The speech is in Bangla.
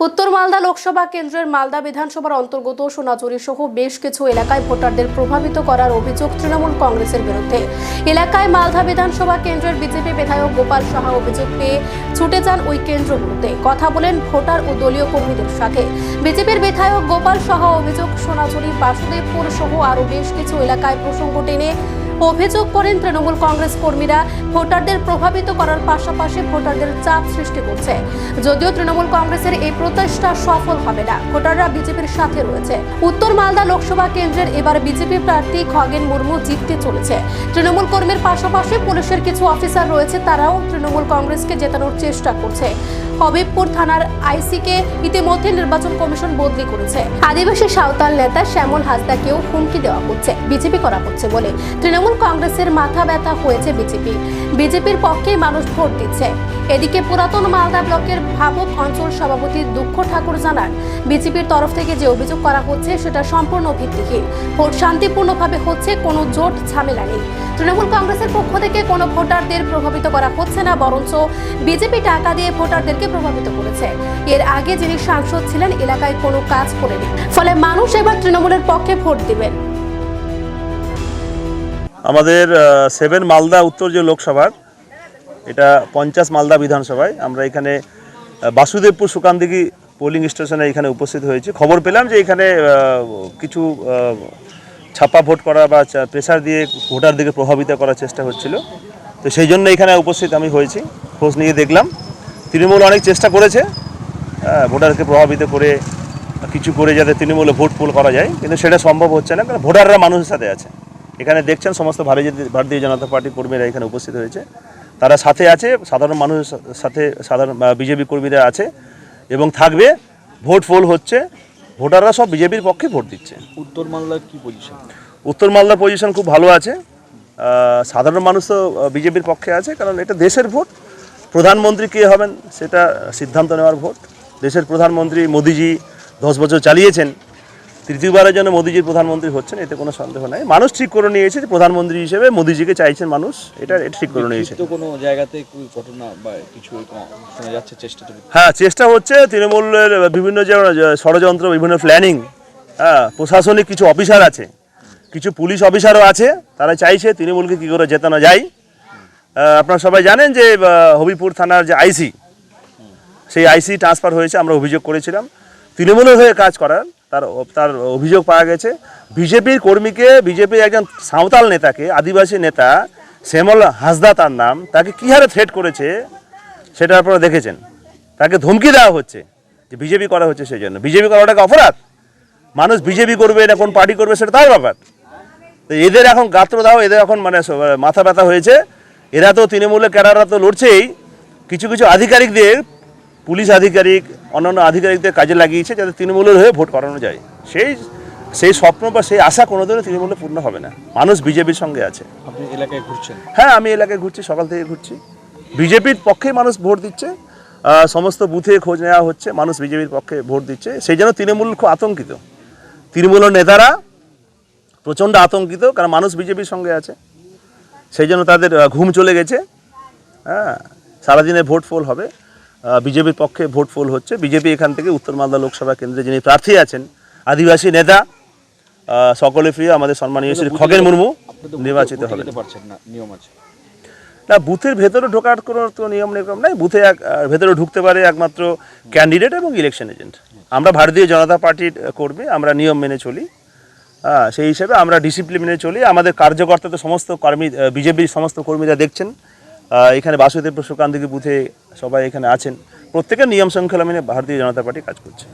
উত্তর মালদা লোকসভা কেন্দ্রের মালদা বিধানসভার অন্তর্গত সোনাঝুরি সহ বেশ কিছু এলাকায় ভোটারদের প্রভাবিত করার অভিযোগ তৃণমূল কংগ্রেসের বিরুদ্ধে। এলাকায় মালদা বিধানসভা কেন্দ্রের বিজেপি বিধায়ক গোপাল সাহা অভিযোগ পেয়ে ছুটে যান ওই কেন্দ্রগুলোতে, কথা বলেন ভোটার ও দলীয় কর্মীদের সাথে। বিজেপির বিধায়ক গোপাল সাহা অভিযোগ, সোনাঝুরি, বাসুদেবপুর সহ আরও বেশ কিছু এলাকায় প্রসঙ্গ টেনে অভিযোগ করেন তৃণমূল কংগ্রেস কর্মীরা ভোটারদের প্রভাবিত করার পাশাপাশি ভোটারদের চাপ সৃষ্টি করছে। যদিও তৃণমূল কংগ্রেসের এই প্রচেষ্টা সফল হবে না, ভোটাররা বিজেপির সাথে রয়েছে। উত্তর মালদা লোকসভা কেন্দ্রের এবার বিজেপি প্রার্থী খগেন মুর্মু জিততে চলেছে। তৃণমূল কর্মীর পাশাপাশি পুলিশের কিছু অফিসার রয়েছে, তারাও তৃণমূল কংগ্রেসকে জেতানোর চেষ্টা করছে। হবিবপুর থানার আইসিকে ইতিমধ্যে নির্বাচন কমিশন বদলি করেছে। আদিবাসী সাঁওতাল নেতা শ্যামল হাসদাকেও হুমকি দেওয়া হচ্ছে, বিজেপি করা হচ্ছে বলে তৃণমূল কংগ্রেসের মাথা ব্যথা হয়েছে বিজেপির পক্ষে মানুষ ভোট দিচ্ছে। এদিকে পুরাতন মালদা ব্লকের ভাবুক অঞ্চল সভাপতি দুঃখ ঠাকুর জানান, বিজেপির তরফ থেকে যে অভিযোগ করা হচ্ছে সেটা সম্পূর্ণ ভিত্তিহীন। ভোট শান্তিপূর্ণভাবে হচ্ছে, কোনো জোট ঝামেলা নেই। তৃণমূল কংগ্রেসের পক্ষ থেকে কোনো ভোটারদের প্রভাবিত করা হচ্ছে না, বরঞ্চ বিজেপি টাকা দিয়ে ভোটারদেরকে প্রভাবিত করেছে। এর আগে যিনি সাংসদ ছিলেন এলাকায় কোনো কাজ করেনি, ফলে মানুষ এবার তৃণমূলের পক্ষে ভোট দিবেন। আমাদের 7 মালদা উত্তর যে লোকসভার, এটা 50 মালদা বিধানসভায় আমরা এখানে বাসুদেবপুর সুকানদিঘি পোলিং স্টেশনে এখানে উপস্থিত হয়েছি। খবর পেলাম যে এখানে কিছু ছাপ্পা ভোট করা বা প্রেসার দিয়ে ভোটারদিকে প্রভাবিত করার চেষ্টা হচ্ছিল। তো সেই জন্য এখানে উপস্থিত আমি হয়েছি। খোঁজ নিয়ে দেখলাম তৃণমূল অনেক চেষ্টা করেছে ভোটারকে প্রভাবিত করে কিছু করে যাতে তৃণমূলে ভোট পোল করা যায়, কিন্তু সেটা সম্ভব হচ্ছে না, কারণ ভোটাররা মানুষের সাথে আছে। এখানে দেখছেন সমস্ত ভারতীয় জনতা পার্টির কর্মীরা এখানে উপস্থিত হয়েছে, তারা সাথে আছে, সাধারণ মানুষের সাথে সাধারণ বিজেপি কর্মীরা আছে এবং থাকবে। ভোট পোল হচ্ছে, ভোটাররা সব বিজেপির পক্ষে ভোট দিচ্ছে। উত্তর মালদার কি পজিশন? উত্তর মালদার পজিশন খুব ভালো আছে। সাধারণ মানুষ তো বিজেপির পক্ষে আছে, কারণ এটা দেশের ভোট। প্রধানমন্ত্রী কে হবেন সেটা সিদ্ধান্ত নেওয়ার ভোট। দেশের প্রধানমন্ত্রী মোদিজি 10 বছর চালিয়েছেন, তৃতীয়বারের জন্য মোদিজির প্রধানমন্ত্রী হচ্ছেন, এতে কোনো সন্দেহ নাই। মানুষ ঠিক করে নিয়েছে যে প্রধানমন্ত্রী হিসেবে মোদিজিকে চাইছেন মানুষ, এটা ঠিক করে নিয়েছে। তো কোনো জায়গাতে কোনো ঘটনা বা কিছু শোনা যাচ্ছে চেষ্টা? হ্যাঁ, চেষ্টা হচ্ছে। তৃণমূলের বিভিন্ন যে ষড়যন্ত্র, বিভিন্ন প্ল্যানিং, প্রশাসনিক কিছু অফিসার আছে, কিছু পুলিশ অফিসারও আছে, তারা চাইছে তৃণমূলকে কী করে জেতানো যায়। আপনারা সবাই জানেন যে হবিবপুর থানার যে আইসি, সেই আইসি ট্রান্সফার হয়েছে। আমরা অভিযোগ করেছিলাম তৃণমূলের হয়ে কাজ করার, তার অভিযোগ পাওয়া গেছে। বিজেপির কর্মীকে, বিজেপির একজন সাঁওতাল নেতাকে, আদিবাসী নেতা শ্যামল হাসদা তার নাম, তাকে কী হারে থ্রেট করেছে সেটা আপনারা দেখেছেন। তাকে ধমকি দেওয়া হচ্ছে যে বিজেপি করা হচ্ছে, সেই জন্য। বিজেপি করাটাকে অপরাধ। মানুষ বিজেপি করবে না কোন পার্টি করবে সেটা তার ব্যাপার। তো এদের এখন গাত্র দাও, এদের এখন মানে মাথা ব্যথা হয়েছে। এরা তো তৃণমূলের ক্যাডাররা তো লড়ছেই, কিছু কিছু আধিকারিকদের, পুলিশ আধিকারিক, অন্যান্য আধিকারিকদের কাজে লাগিয়েছে যাতে তৃণমূলের হয়ে ভোট করানো যায়। সেই স্বপ্ন বা সেই আশা কোনোদিনও তৃণমূলে পূর্ণ হবে না। মানুষ বিজেপির সঙ্গে আছে। আপনি এলাকায় ঘুরছেন? হ্যাঁ, আমি এলাকায় ঘুরছি, সকাল থেকে ঘুরছি। বিজেপির পক্ষে মানুষ ভোট দিচ্ছে, সমস্ত বুথে খোঁজ নেওয়া হচ্ছে, মানুষ বিজেপির পক্ষে ভোট দিচ্ছে। সেই জন্য তৃণমূল খুব আতঙ্কিত, তৃণমূলের নেতারা প্রচণ্ড আতঙ্কিত, কারণ মানুষ বিজেপির সঙ্গে আছে। সেই জন্য তাদের ঘুম চলে গেছে। হ্যাঁ, সারাদিনে ভোট পোল হবে, বিজেপির পক্ষে ভোট পোল হচ্ছে। বিজেপি এখান থেকে উত্তর মালদা লোকসভা কেন্দ্রে যিনি প্রার্থী আছেন, আদিবাসী নেতা, সকলে প্রিয় আমাদের সম্মানীয় শ্রী খগেন মুর্মু নির্বাচিত হবেন। না, বুথের ভেতরে ঢোকার কোনো তো নিয়ম নিয়ম নাই। বুথে ভেতরে ঢুকতে পারে একমাত্র ক্যান্ডিডেট এবং ইলেকশন এজেন্ট। আমরা ভারতীয় জনতা পার্টির কর্মী, আমরা নিয়ম মেনে চলি। সেই হিসেবে আমরা ডিসিপ্লিন মেনে চলি। আমাদের কার্যকর্তা তো সমস্ত কর্মী, বিজেপির সমস্ত কর্মীরা দেখছেন এখানে বাসুদেবপুর সুকানদিঘি বুথে সবাই এখানে আছেন। প্রত্যেকের নিয়ম শৃঙ্খলা মেনে ভারতীয় জনতা পার্টি কাজ করছে।